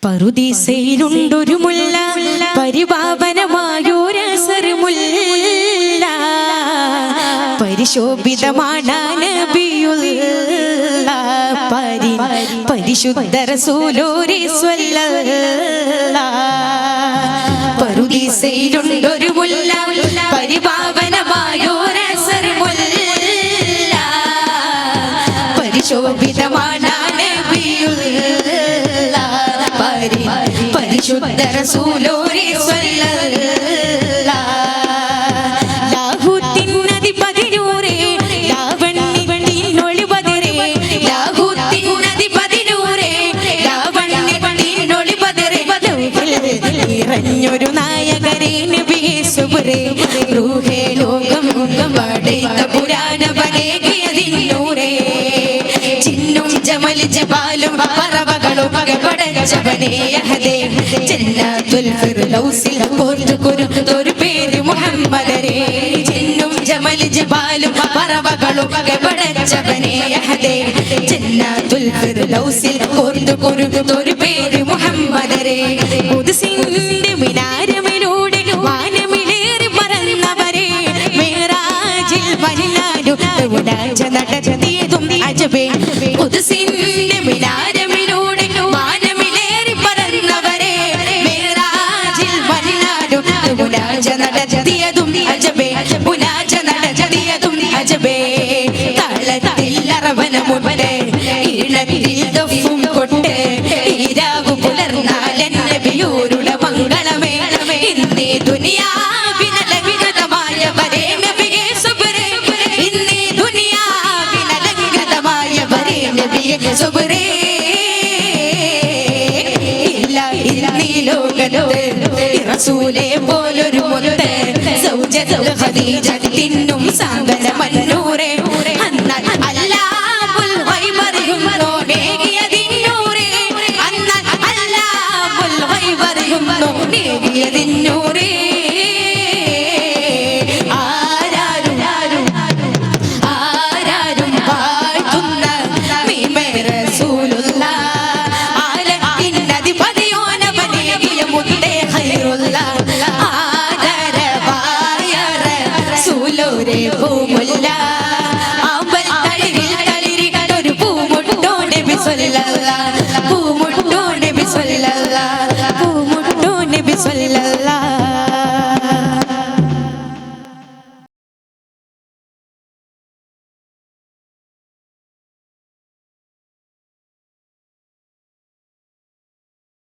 പറുദീസയിലുണ്ടൊരു മുല്ല, പരിപാവനമായൊരസറ് മുല്ല, പരിശോഭിതമാണ് നബിയുള്ള പരിശുദ്ധ റസൂലുള്ളാഹി സ്വല്ലല്ലാഹ്. പറുദീസയിലുണ്ടൊരു മുല്ല, പരിപാവനമായൊരസറ് മുല്ല, പരിശോഭിതമാണ് പരിശുദ്ധ റസൂലുള്ളാഹി സ്വല്ലല്ലാഹ്. ലാഹൂത്തിനധിപതിനൂറേ, ലാവണ്യത്തിനൊളിപതിരേ, ലാഹൂത്തിനധിപതിനൂറേ, ലാവണ്യത്തിനൊളിപതിരേ, ഇറഞ്ഞൊരു നായകരേ നബിയേ സുബ്രേ, റൂഹേ ലോകം പടൈത്ത പുരാണ പകേകിയതിന്നൂരേ, ചിന്നും ജമൽ ജബാലും പറവകളും പടച്ചവനേ യഹദേ, ജന്നത്തുൽ ഫിർദൗസിൽ കോർത്തുകൊരു പേര് മുഹമ്മദരേ, ചിന്നും ജമൽ ജബാലും പറവകളും പടച്ചവനേ യഹദേ, ജന്നത്തുൽ ഫിർദൗസിൽ കോർത്തുകൊരു പേര് മുഹമ്മദരേ. ഖുദ്സിന്റെ മിനാരമിലൂടെ വാനമിലേറി പറന്നവരേ, മിഅ്റാജിൽ വല്ലാനും നടത്തിയതും അജബേ. ഖുദ്സിന്റെ മിനാരമിലൂടെ വാനമിലേറി പറന്നവരേ, മിഅ്റാജിൽ വല്ലാനും നടത്തിയതും അജബേ, നടത്തിയതും അജബേ. താളത്തിൽ അറവനമുണ്ട്, ഈണത്തിൽ ദഫും കൊട്ട്, ഈരാവു പുലർന്നാൽ നബിയോരുടെ മംഗളമേളമേ. ഇന്നീ ദുനിയാവിനലങ്കൃതമായവരേ നബിയേ സുബ്രേ, ഇന്നീ ദുനിയാവിനലങ്കൃതമായവരേ നബിയേ സുബ്രേ. ഇല്ല ഇന്നീ ലോകത്ത് റസൂലേ പോലൊരു മുത്ത്, സൗജത്തുൽ ഖദീജ